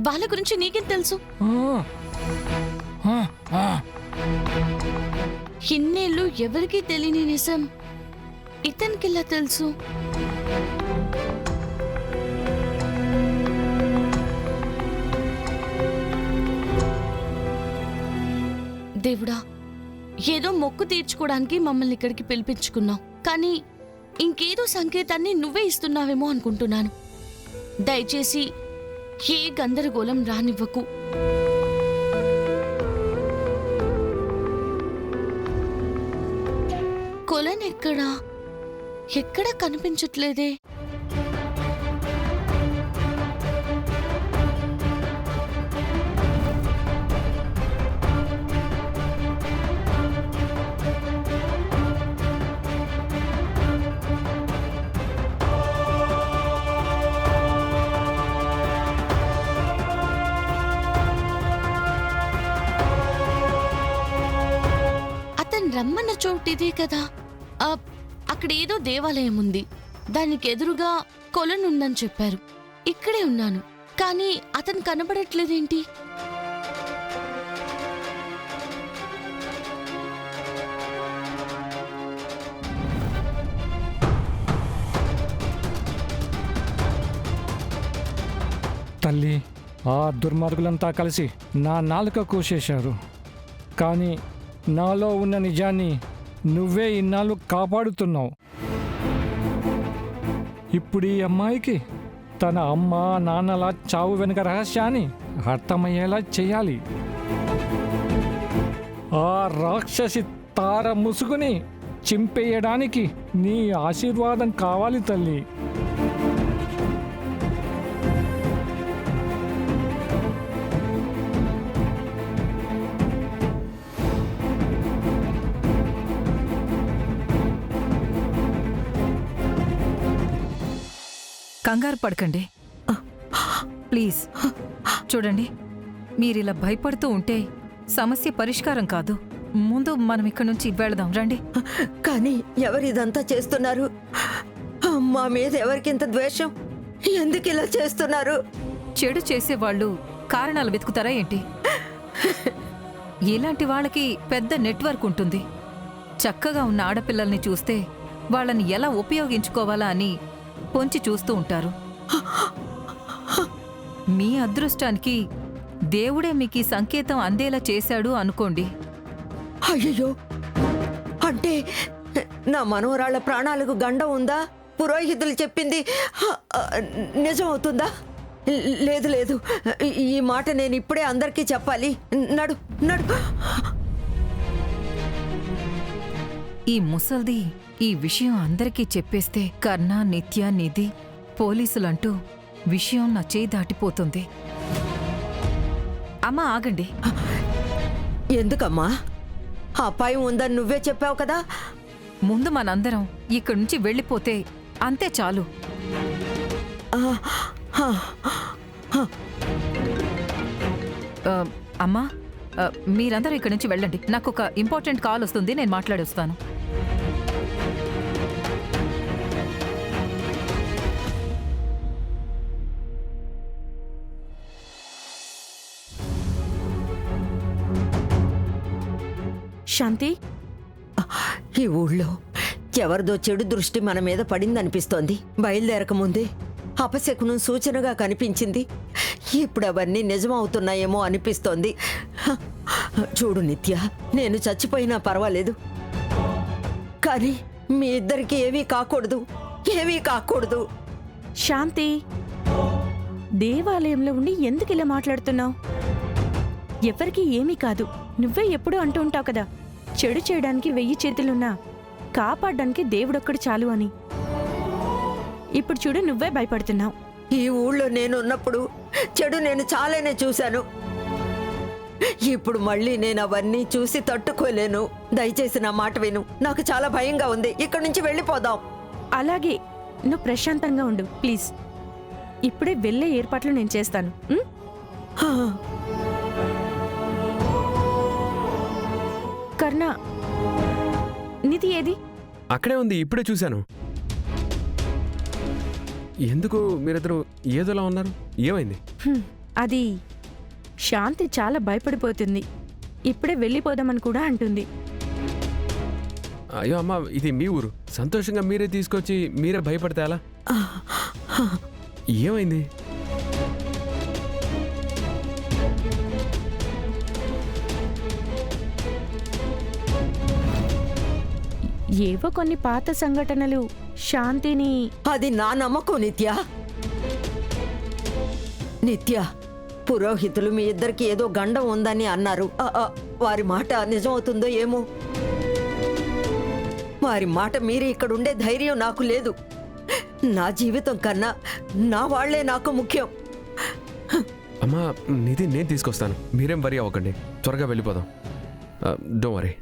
వాళ్ళ గురించి నీకేం తెలుసు? ఇన్నేళ్ళు ఎవరికీ తెలియని నిజం ఇతనికిలా తెలుసు. దేవుడా, ఏదో మొక్కు తీర్చుకోవడానికి మమ్మల్ని ఇక్కడికి పిలిపించుకున్నావు, కానీ ఇంకేదో సంకేతాన్ని నువ్వే ఇస్తున్నావేమో అనుకుంటున్నాను. దయచేసి ఏ గందరగోళం రానివ్వకు. కొలన్ ఎక్కడా కనిపించట్లేదే. రమ్మన్న చోటు ఇదే కదా. అక్కడ ఏదో దేవాలయం ఉంది, దానికి ఎదురుగా కొలను ఉందని చెప్పారు. ఇక్కడే ఉన్నాను, కానీ అతను కనబడట్లేదేంటి? తల్లి, ఆ దుర్మార్గులంతా కలిసి నా నాలుక కోసేశారు, కానీ నాలో ఉన్న నిజాన్ని నువ్వే ఇన్నాళ్ళు కాపాడుతున్నావు. ఇప్పుడు ఈ అమ్మాయికి తన అమ్మ నాన్నల చావు వెనుక రహస్యాన్ని అర్థమయ్యేలా చేయాలి. ఆ రాక్షసి తార ముసుగుని చింపేయడానికి నీ ఆశీర్వాదం కావాలి తల్లి. కంగారు పడకండి ప్లీజ్. చూడండి, మీరిలా భయపడుతూ ఉంటే సమస్య పరిష్కారం కాదు. ముందు మనం ఇక్కడి నుంచి వెళదాం రండి. కానీ ఎవరిదంతా చేస్తున్నారు? మా మీద ఎవరికింత ద్వేషం? ఎందుకు ఇలా చేస్తున్నారు? చెడు చేసేవాళ్ళు కారణాలు వెతుకుతారా ఏంటి? ఇలాంటి వాళ్ళకి పెద్ద నెట్వర్క్ ఉంటుంది. చక్కగా ఉన్న ఆడపిల్లల్ని చూస్తే వాళ్ళని ఎలా ఉపయోగించుకోవాలా అని పొంచి చూస్తూ ఉంటారు. మీ అదృష్టానికి దేవుడే మీకు సంకేతం అందేలా చేశాడు అనుకోండి. అయ్యో, అంటే నా మనవరాళ్ల ప్రాణాలకు గండం ఉందా? పురోహితులు చెప్పింది నిజం అవుతుందా? లేదు లేదు, ఈ మాట నేను ఇప్పుడే అందరికీ చెప్పాలి. నడు నడు. ఈ ముసల్ది ఈ విషయం అందరికీ చెప్పేస్తే కర్ణ, నిత్య, నిధి, పోలీసులంటూ విషయం నా చేయి దాటిపోతుంది. అమ్మా ఆగండి. ఎందుకమ్మా? ఆ అపాయం ఉందని నువ్వే చెప్పావు కదా. ముందు మనందరం ఇక్కడి నుంచి వెళ్ళిపోతే అంతే చాలు. అమ్మా, మీరందరూ ఇక్కడి నుంచి వెళ్ళండి. నాకు ఒక ఇంపార్టెంట్ కాల్ వస్తుంది, నేను మాట్లాడొస్తాను. శాంతి, ఈ ఊళ్ళో ఎవరిదో చెడు దృష్టి మన మీద పడిందనిపిస్తోంది. బయలుదేరకముందే అపశకునం సూచనగా కనిపించింది. ఇప్పుడు అవన్నీ నిజమవుతున్నాయేమో అనిపిస్తోంది. చూడు నిత్య, నేను చచ్చిపోయినా పర్వాలేదు, కానీ మీ ఇద్దరికి ఏమీ కాకూడదు, ఏమీ కాకూడదు. శాంతి, దేవాలయంలో ఉండి ఎందుకు ఇలా మాట్లాడుతున్నావు? ఎవరికి ఏమీ కాదు. నువ్వే ఎప్పుడూ అంటూ ఉంటావు కదా, చెడు చేయడానికి 1000 చేతులున్నా కాపాడడానికి దేవుడొక్కడు చాలు అని. ఇప్పుడు చూడు, నువ్వే భయపడుతున్నావు. ఈ ఊళ్ళో నేను ఉన్నప్పుడు చెడు నేను చాలానే చూశాను. ఇప్పుడు మళ్ళీ నేను అవన్నీ చూసి తట్టుకోలేను. దయచేసి నా మాట విను. నాకు చాలా భయంగా ఉంది. ఇక్కడి నుంచి వెళ్ళిపోదాం. అలాగే, నువ్వు ప్రశాంతంగా ఉండు ప్లీజ్. ఇప్పుడే వెళ్ళే ఏర్పాట్లు నేను చేస్తాను. కర్ణ, నిధి ఏది? అక్కడే ఉంది, ఇప్పుడే చూశాను. ఎందుకు మీరిద్దరు ఏదోలా ఉన్నారు? ఏమైంది? అది శాంతి చాలా భయపడిపోతుంది. ఇప్పుడే వెళ్ళిపోదామని కూడా అంటుంది. అయ్యో అమ్మ, ఇది మీ ఊరు. సంతోషంగా మీరే తీసుకొచ్చి మీరే భయపడితే ఎలా? ఏమైంది? ఏవో కొన్ని పాత సంఘటనలు శాంతిని. అది నా నమ్మకం నిత్య. నిత్య, పురోహితులు మీ ఇద్దరికి ఏదో గండం ఉందని అన్నారు. వారి మాట నిజమవుతుందో ఏమో. వారి మాట మీరి ఇక్కడుండే ధైర్యం నాకు లేదు. నా జీవితం కన్నా నా వాళ్లే నాకు ముఖ్యం. అమ్మా, నిధి నేను తీసుకొస్తాను. మీరేం వరి అవ్వకండి. త్వరగా వెళ్ళిపోదాం. Don't worry.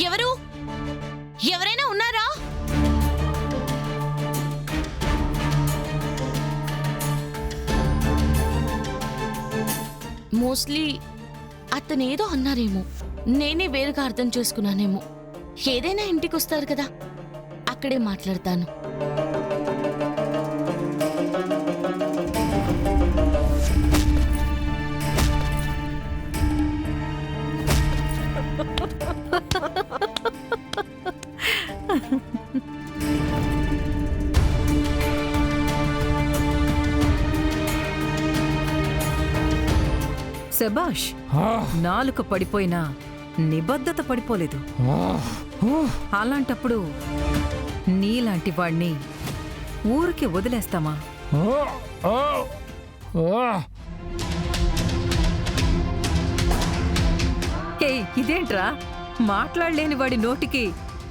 ఎవరు? ఎవరైనా ఉన్నారా? మోస్ట్లీ అతనేదో అన్నారేమో, నేనే వేరుగా అర్థం చేసుకున్నానేమో. ఏదైనా ఇంటికి వస్తారు కదా, అక్కడే మాట్లాడతాను. శబాష్, నాలుక పడిపోయినా నిబద్ధత పడిపోలేదు. అలాంటప్పుడు నీలాంటి వాణ్ణి ఊరికి వదిలేస్తామా? ఇదేంట్రా, మాట్లాడలేని వాడి నోటికి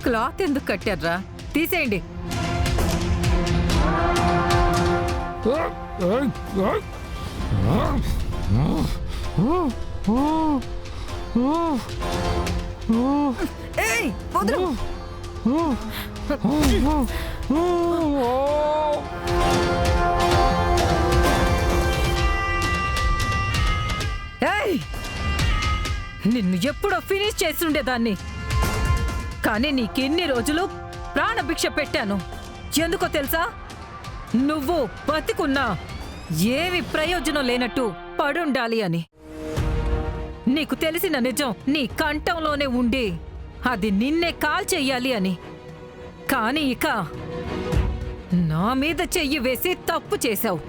క్లాత్ ఎందుకు కట్టారా? తీసేయండి. ఏయ్, వదలు. ఏయ్, నిన్ను ఎప్పుడో ఫినిష్ చేస్తుండేదాన్ని, కానీ నీకెన్ని రోజులు ప్రాణభిక్ష పెట్టాను. ఎందుకో తెలుసా? నువ్వు బతికున్నా ఏమి ప్రయోజనం లేనట్టు పడుండాలి అని. నీకు తెలిసిన నిజం నీ కంఠంలోనే ఉండి అది నిన్నే కాల్చెయ్యాలి అని. కాని ఇక నా మీద చెయ్యి వేసి తప్పు చేశావు.